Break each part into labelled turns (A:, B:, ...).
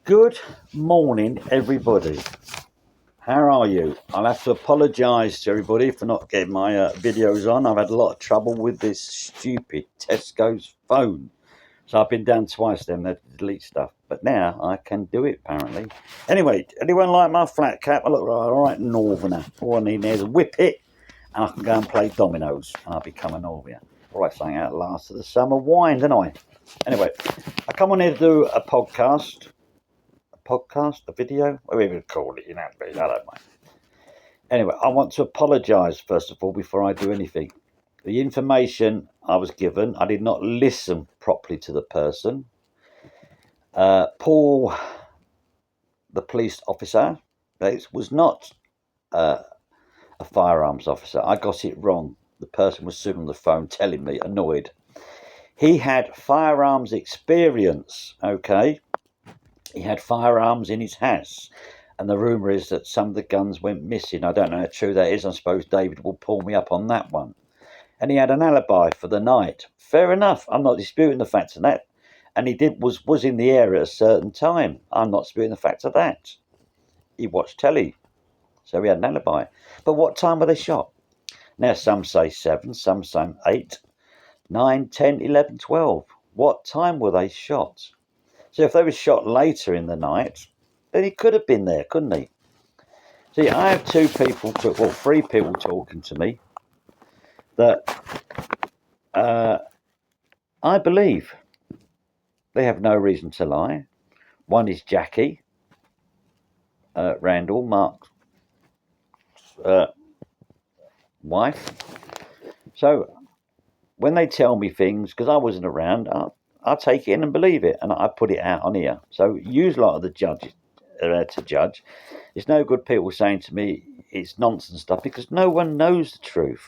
A: Good morning, everybody. How are you? I'll have to apologise to everybody for not getting my videos on. I've had a lot of trouble with this stupid Tesco's phone. So I've been down twice then to delete stuff. But now I can do it, apparently. Anyway, anyone like my flat cap? I look all right northerner. All I need now is a whippet, and I can go and play dominoes, and I'll become a northerner. All right, something out last of the summer wine, don't I? Anyway, I come on here to do a podcast. A video, whatever you call it, I don't mind. Anyway, I want to apologise first of all before I do anything. The information I was given, I did not listen properly to the person. Paul, the police officer, was not a firearms officer. I got it wrong. The person was sitting on the phone telling me, annoyed. He had firearms experience, okay? He had firearms in his house. And the rumour is that some of the guns went missing. I don't know how true that is. I suppose David will pull me up on that one. And he had an alibi for the night. Fair enough. I'm not disputing the fact of that. And he was in the area at a certain time. I'm not disputing the fact of that. He watched telly. So he had an alibi. But what time were they shot? Now, some say 7, some say 8, 9, 10, 11, 12. What time were they shot? So if they were shot later in the night, then he could have been there, couldn't he? See, I have three people talking to me that I believe. They have no reason to lie. One is Jackie Randall, Mark's wife. So when they tell me things, because I wasn't around, I'll take it in and believe it, and I put it out on here. So use a lot of the judges to judge. It's no good people saying to me it's nonsense stuff because no one knows the truth.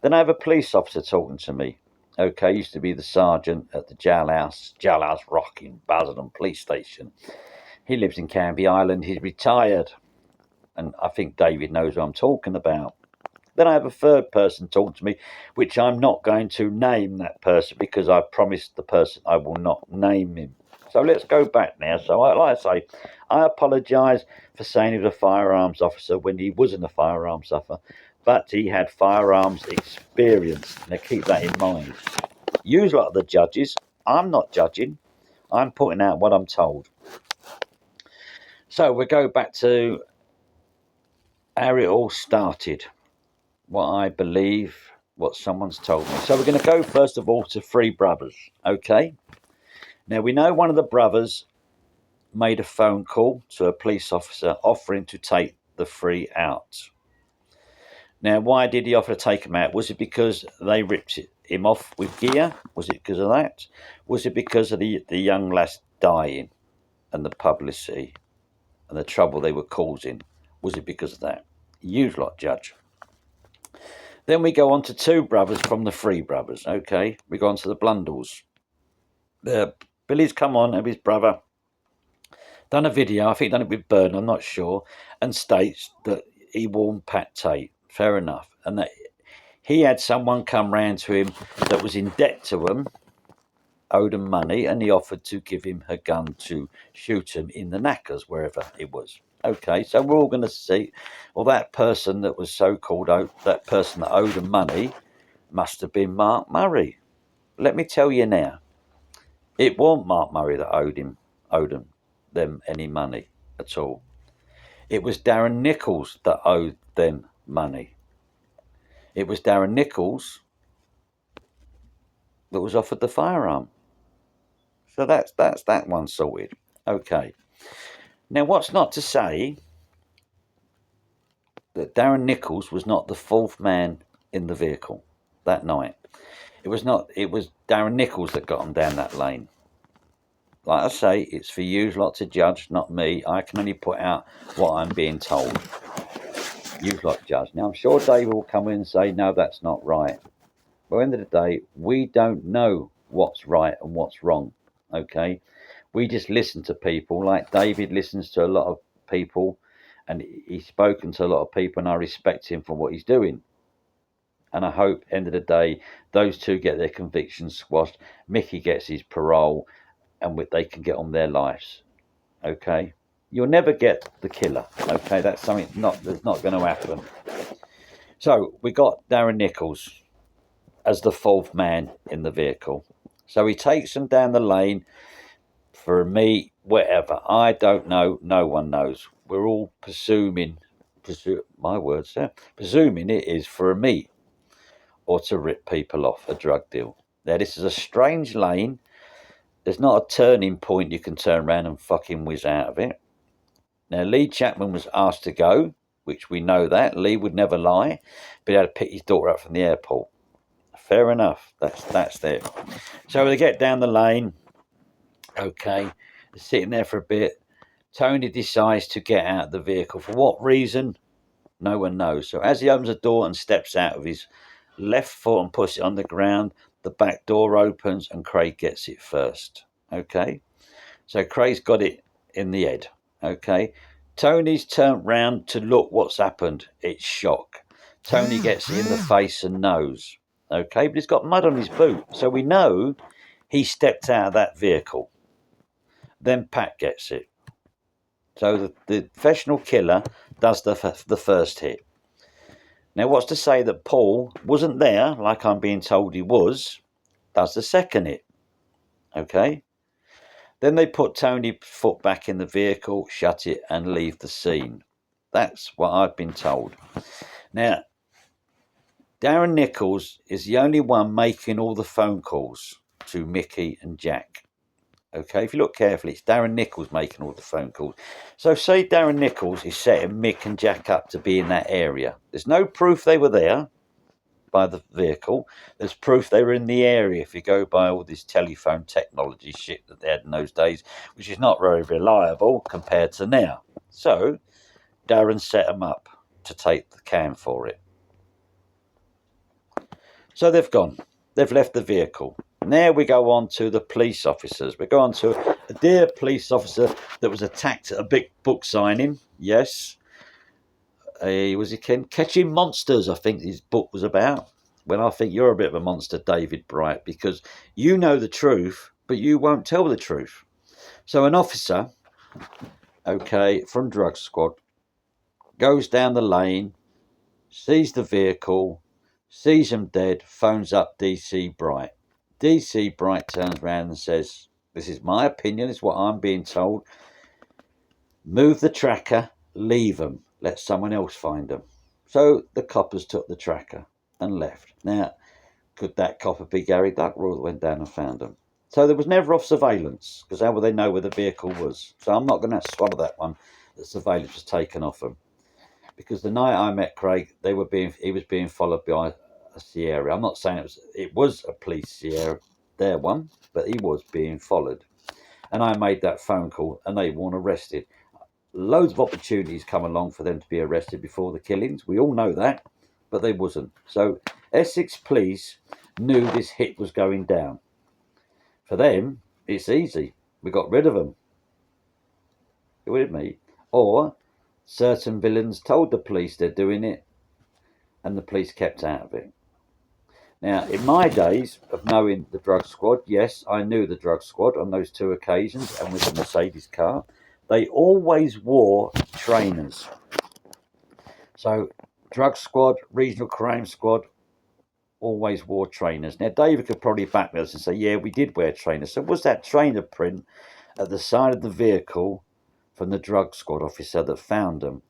A: Then I have a police officer talking to me. Okay, used to be the sergeant at the jailhouse Rock in Basildon Police Station. He lives in Canby Island. He's retired. And I think David knows what I'm talking about. Then I have a third person talking to me, which I'm not going to name that person because I promised the person I will not name him. So let's go back now. So like I say, I apologise for saying he was a firearms officer when he wasn't a firearms officer, but he had firearms experience. Now keep that in mind. Use a lot of the judges. I'm not judging. I'm putting out what I'm told. So we'll go back to how it all started. What I believe, what someone's told me. So we're going to go first of all to three brothers. Okay. Now we know one of the brothers made a phone call to a police officer offering to take the three out. Now, why did he offer to take them out? Was it because they ripped him off with gear? Was it because of that? Was it because of the young lass dying and the publicity and the trouble they were causing? Was it because of that? You lot judge. Then we go on to two brothers from the three brothers. Okay, we go on to the Blundells. Billy's come on and his brother done a video. I think done it with Byrne. I'm not sure, and states that he warned Pat Tate. Fair enough, and that he had someone come round to him that was in debt to him, owed him money, and he offered to give him a gun to shoot him in the knackers, wherever it was. Okay, so we're all going to see, well, that person that was so-called, that person that owed him money must have been Mark Murray. Let me tell you now, it wasn't Mark Murray that owed them any money at all. It was Darren Nicholls that owed them money. It was Darren Nicholls that was offered the firearm. So that's that one sorted. Okay. Now, what's not to say that Darren Nicholls was not the fourth man in the vehicle that night. It was Darren Nicholls that got him down that lane. Like I say, it's for you lot to judge, not me. I can only put out what I'm being told. You lot judge. Now, I'm sure David will come in and say, no, that's not right. But at the end of the day, we don't know what's right and what's wrong. Okay? We just listen to people. Like David listens to a lot of people, and he's spoken to a lot of people, and I respect him for what he's doing. And I hope, end of the day, those two get their convictions squashed. Mickey gets his parole, and they can get on their lives. Okay, you'll never get the killer. Okay, that's something that's not going to happen. So we got Darren Nicholls as the fourth man in the vehicle. So he takes them down the lane. For me, whatever, I don't know. No one knows. We're all my words there, presuming it is for a meet or to rip people off, a drug deal. Now, this is a strange lane. There's not a turning point you can turn around and fucking whiz out of it. Now, Lee Chapman was asked to go, which we know that. Lee would never lie, but he had to pick his daughter up from the airport. Fair enough. That's there. So they get down the lane. Okay, they're sitting there for a bit. Tony decides to get out of the vehicle. For what reason? No one knows. So as he opens the door and steps out of his left foot and puts it on the ground, the back door opens and Craig gets it first. Okay, so Craig's got it in the head. Okay, Tony's turned round to look what's happened. It's shock. Tony gets it in the face and nose. Okay, but he's got mud on his boot, so we know he stepped out of that vehicle. Then Pat gets it. So the professional killer does the first hit. Now, what's to say that Paul wasn't there, like I'm being told he was, does the second hit. Okay? Then they put Tony's foot back in the vehicle, shut it, and leave the scene. That's what I've been told. Now, Darren Nicholls is the only one making all the phone calls to Mickey and Jack. Okay, if you look carefully, it's Darren Nicholls making all the phone calls. So say Darren Nicholls is setting Mick and Jack up to be in that area. There's no proof they were there by the vehicle. There's proof they were in the area if you go by all this telephone technology shit that they had in those days, which is not very reliable compared to now. So Darren set them up to take the can for it. So they've gone. They've left the vehicle. Now we go on to the police officers. We go on to a dear police officer that was attacked at a big book signing. Yes. Was he Catching Monsters, I think his book was about. Well, I think you're a bit of a monster, David Bright, because you know the truth, but you won't tell the truth. So an officer, okay, from Drug Squad, goes down the lane, sees the vehicle, sees them dead, phones up DC Bright. DC Bright turns around and says, this is my opinion, it's what I'm being told. Move the tracker, leave them, let someone else find them. So the coppers took the tracker and left. Now, could that copper be Gary Duckroll that went down and found them? So there was never off surveillance, because how would they know where the vehicle was? So I'm not going to swallow that one, that surveillance was taken off them. Because the night I met Craig, he was being followed by a Sierra. I'm not saying it was a police Sierra, their one, but he was being followed. And I made that phone call and they weren't arrested. Loads of opportunities come along for them to be arrested before the killings. We all know that, but they wasn't. So Essex police knew this hit was going down. For them, it's easy. We got rid of them. You with me? Or certain villains told the police they're doing it and the police kept out of it. Now, in my days of knowing the drug squad, yes, I knew the drug squad on those two occasions and with the Mercedes car. They always wore trainers. So, drug squad, regional crime squad, always wore trainers. Now, David could probably back us and say, yeah, we did wear trainers. So, was that trainer print at the side of the vehicle from the drug squad officer that found them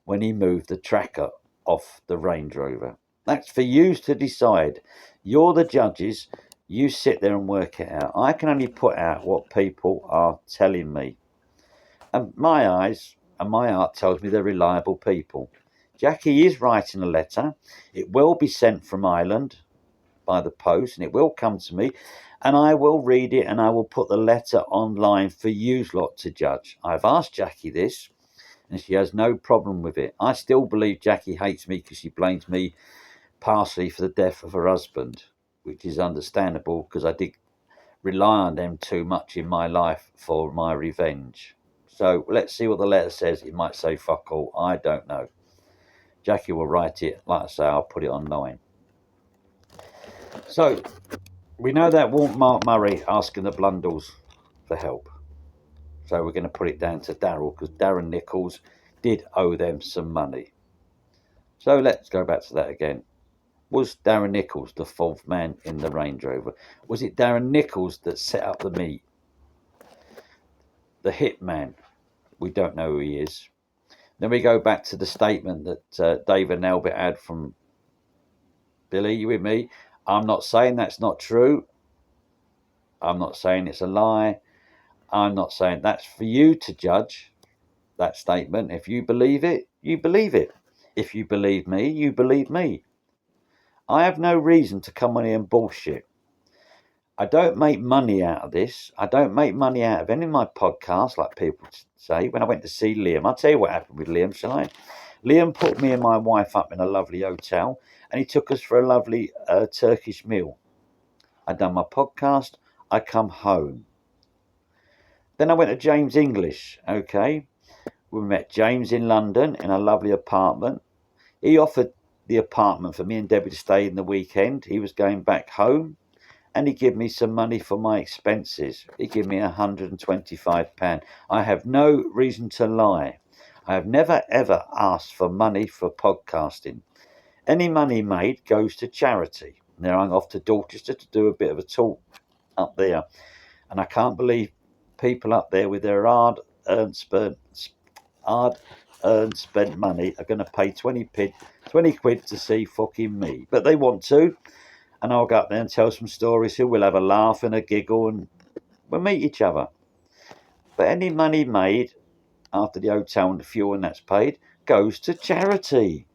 A: when he moved the tracker off the Range Rover? That's for you to decide. You're the judges. You sit there and work it out. I can only put out what people are telling me. And my eyes and my heart tells me they're reliable people. Jackie is writing a letter. It will be sent from Ireland by the post and it will come to me. And I will read it and I will put the letter online for you lot to judge. I've asked Jackie this and she has no problem with it. I still believe Jackie hates me because she blames me partially for the death of her husband, which is understandable because I did rely on them too much in my life for my revenge. So let's see what the letter says. It might say fuck all. I don't know. Jackie will write it. Like I say, I'll put it online. So we know that wasn't Mark Murray asking the Blundells for help. So we're going to put it down to Darryl, because Darren Nicholls did owe them some money. So let's go back to that again. Was Darren Nicholls the fourth man in the Range Rover? Was it Darren Nicholls that set up the meet? The hitman? We don't know who he is. Then we go back to the statement that David Nelbit had from Billy. You with me? I'm not saying that's not true. I'm not saying it's a lie. I'm not saying that's for you to judge, that statement. If you believe it, you believe it. If you believe me, you believe me. I have no reason to come on here and bullshit. I don't make money out of this. I don't make money out of any of my podcasts, like people say. When I went to see Liam, I'll tell you what happened with Liam, shall I? Liam put me and my wife up in a lovely hotel, and he took us for a lovely Turkish meal. I done my podcast. I come home. Then I went to James English, okay? We met James in London in a lovely apartment. He offered the apartment for me and Debbie to stay in the weekend. He was going back home, and he gave me some money for my expenses. He gave me £125. I have no reason to lie. I have never ever asked for money for podcasting. Any money made goes to charity. Now I'm off to Dorchester to do a bit of a talk up there, and I can't believe people up there with their hard-earned spent money are going to pay 20 quid to see fucking me. But they want to, and I'll go up there and tell some stories here. We'll have a laugh and a giggle, and we'll meet each other. But any money made after the hotel and the fuel and that's paid goes to charity.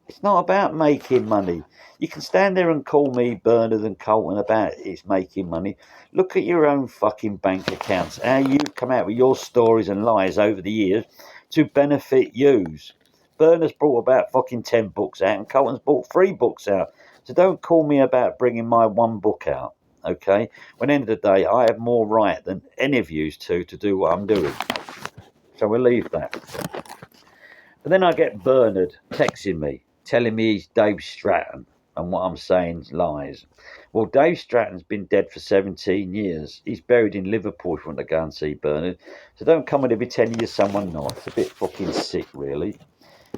A: It's not about making money. You can stand there and call me Bernard and Colton about it's making money. Look at your own fucking bank accounts. How you've come out with your stories and lies over the years to benefit yous. Bernard's brought about fucking 10 books out and Colton's brought 3 books out. So don't call me about bringing my 1 book out, okay? When at the end of the day, I have more right than any of yous to do what I'm doing. So we'll leave that. But then I get Bernard texting me, telling me he's Dave Stratton and what I'm saying is lies. Well, Dave Stratton's been dead for 17 years. He's buried in Liverpool if you want to go and see Bernard. So don't come and be telling you someone not. It's a bit fucking sick, really.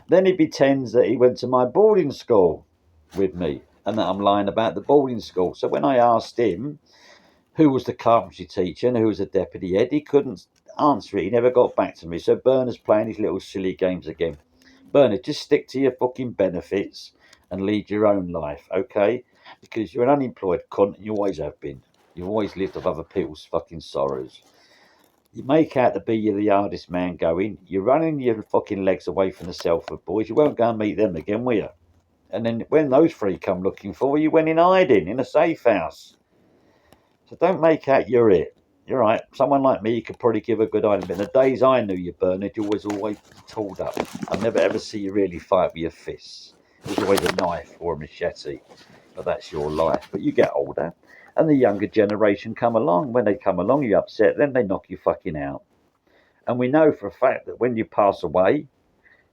A: Then he pretends that he went to my boarding school with me and that I'm lying about the boarding school. So when I asked him who was the carpentry teacher and who was the deputy head, he couldn't answer it. He never got back to me. So Bernard's playing his little silly games again. Bernard, just stick to your fucking benefits and lead your own life, okay? Because you're an unemployed cunt and you always have been. You've always lived off other people's fucking sorrows. You make out to be you're the hardest man going. You're running your fucking legs away from the Selford boys. You won't go and meet them again, will you? And then when those 3 come looking for you, went in hiding in a safe house. So don't make out you're it. You're right. Someone like me, you could probably give a good idea. But in the days I knew you, Bernard, you was always tooled up. I never ever see you really fight with your fists. It was always a knife or a machete. But that's your life. But you get older, and the younger generation come along. When they come along, you upset them, they knock you fucking out. And we know for a fact that when you pass away,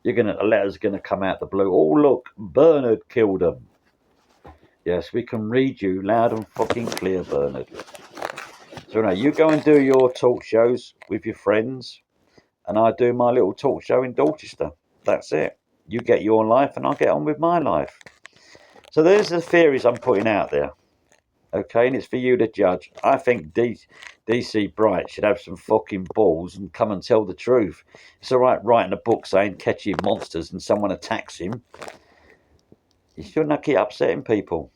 A: a letter's gonna come out the blue. Oh look, Bernard killed him. Yes, we can read you loud and fucking clear, Bernard. So now you go and do your talk shows with your friends, and I do my little talk show in Dorchester. That's it. You get your life, and I'll get on with my life. So there's the theories I'm putting out there. Okay, and it's for you to judge. I think DC Bright should have some fucking balls and come and tell the truth. It's all right writing a book saying catching monsters and someone attacks him. You shouldn't keep upsetting people.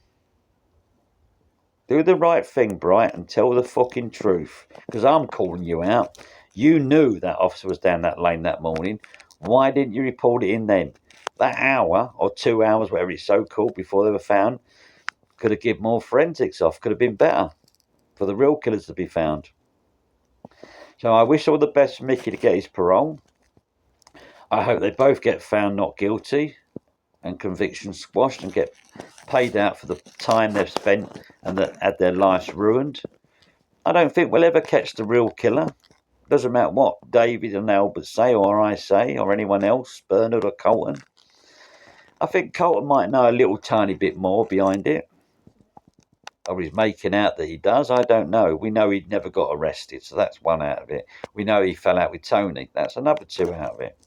A: Do the right thing, Bright, and tell the fucking truth. Because I'm calling you out. You knew that officer was down that lane that morning. Why didn't you report it in then? That hour or 2 hours, whatever it's so called, before they were found, could have given more forensics off. Could have been better for the real killers to be found. So I wish all the best for Mickey to get his parole. I hope they both get found not guilty and convictions squashed and get paid out for the time they've spent and that had their lives ruined. I don't think we'll ever catch the real killer. Doesn't matter what David and Albert say or I say or anyone else, Bernard or Colton. I think Colton might know a little tiny bit more behind it. or he's making out that he does, I don't know. We know he never got arrested, so that's one out of it. We know he fell out with Tony. That's another two out of it.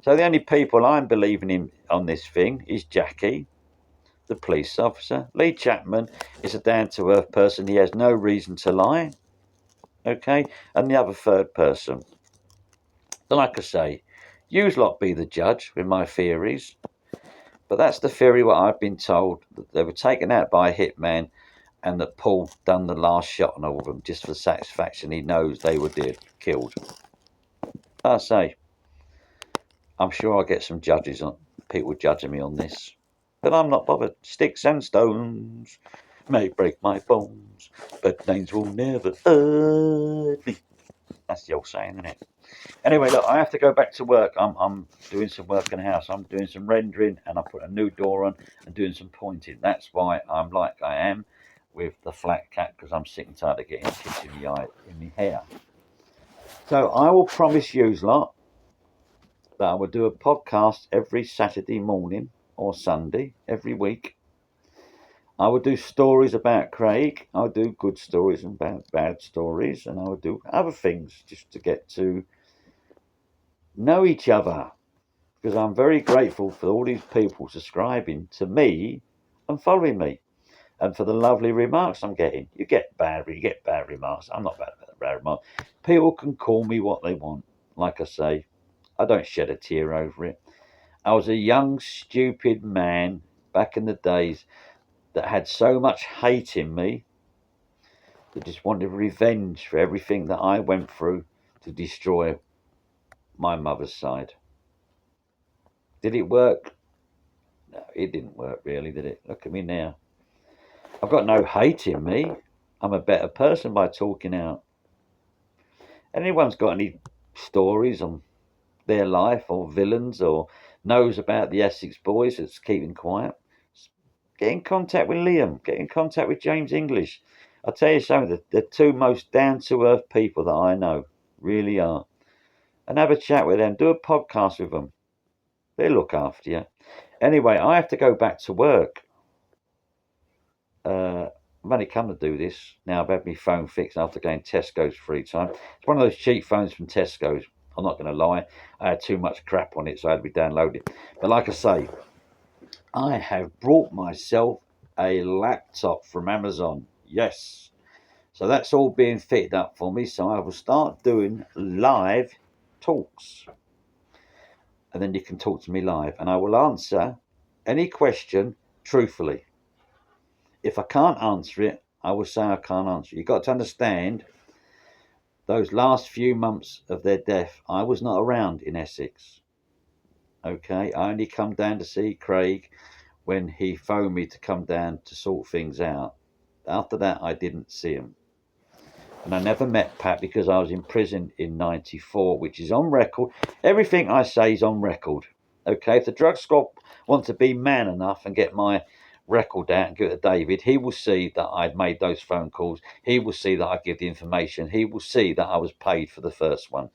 A: So the only people I'm believing in on this thing is Jackie, the police officer. Lee Chapman is a down-to-earth person. He has no reason to lie. Okay? And the other third person. So like I say, yous lot be the judge with my theories. But that's the theory what I've been told, that they were taken out by a hitman and that Paul done the last shot on all of them just for satisfaction. He knows they were killed. I say, I'm sure I'll get some judges on people judging me on this. But I'm not bothered. Sticks and stones may break my bones, but names will never hurt me. That's the old saying, isn't it? Anyway, look, I have to go back to work. I'm doing some work in the house. I'm doing some rendering, and I put a new door on and doing some pointing. That's why I'm like I am with the flat cap, because I'm sick and tired of getting kicked in the eye, in the hair. So I will promise you lot that I will do a podcast every Saturday morning or Sunday every week. I will do stories about Craig. I'll do good stories and bad stories, and I'll do other things just to get to know each other, because I'm very grateful for all these people subscribing to me and following me, and for the lovely remarks I'm getting. You get bad remarks. I'm not bad remarks. People can call me what they want. Like I say, I don't shed a tear over it. I was a young, stupid man back in the days that had so much hate in me, that just wanted revenge for everything that I went through to destroy my mother's side. Did it work? No, it didn't work really, did it? Look at me now. I've got no hate in me. I'm a better person by talking out. Anyone's got any stories on their life or villains, or knows about the Essex boys that's keeping quiet, get in contact with Liam. Get in contact with James English. I'll tell you something, the two most down-to-earth people that I know really are. And have a chat with them. Do a podcast with them. They'll look after you. Anyway, I have to go back to work. I've only come to do this. Now I've had my phone fixed after going Tesco's 3 times. It's one of those cheap phones from Tesco's. I'm not going to lie. I had too much crap on it, so I had to be downloaded. But like I say, I have brought myself a laptop from Amazon. Yes. So that's all being fitted up for me. So I will start doing live talks. And then you can talk to me live. And I will answer any question truthfully. If I can't answer it, I will say I can't answer it. You've got to understand, those last few months of their death, I was not around in Essex. Okay, I only come down to see Craig when he phoned me to come down to sort things out. After that, I didn't see him. And I never met Pat because I was in prison in 94, which is on record. Everything I say is on record. Okay, if the drug squad want to be man enough and get my record out and give it to David, he will see that I'd made those phone calls. He will see that I give the information. He will see that I was paid for the first one.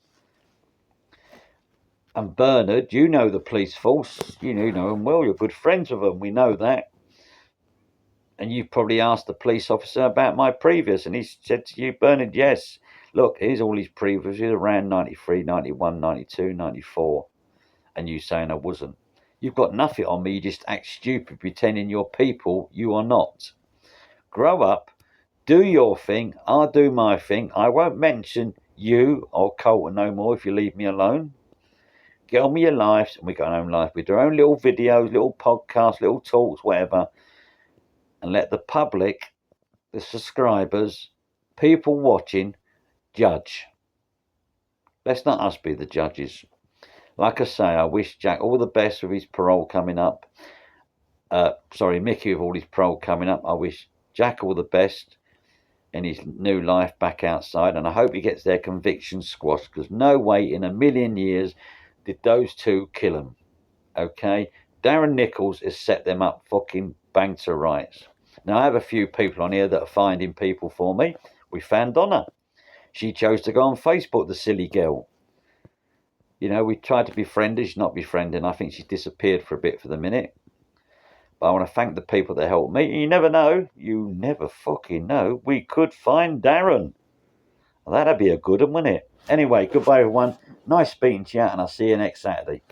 A: And Bernard, you know the police force. You know them well. You're good friends with them. We know that. And you've probably asked the police officer about my previous, and he said to you, Bernard, yes, look, here's all his previous around 93, 91, 92, 94. And you saying I wasn't. You've got nothing on me. You just act stupid, pretending you're people you are not. Grow up, do your thing. I'll do my thing. I won't mention you or Colton no more if you leave me alone. Get on with your lives, and we got our own life. We do our own little videos, little podcasts, little talks, whatever. And let the public, the subscribers, people watching, judge. Let's not us be the judges. Like I say, I wish Jack all the best with his parole coming up. Mickey with all his parole coming up. I wish Jack all the best in his new life back outside, and I hope he gets their conviction squashed, because no way in a million years did those two kill him. Okay? Darren Nicholls has set them up fucking bang to rights. Now, I have a few people on here that are finding people for me. We found Donna. She chose to go on Facebook, the silly girl. You know, we tried to befriend her. She's not befriending. I think she's disappeared for a bit for the minute. But I want to thank the people that helped me. You never know. You never fucking know. We could find Darren. That'd be a good one, wouldn't it? Anyway, goodbye, everyone. Nice speaking to you, and I'll see you next Saturday.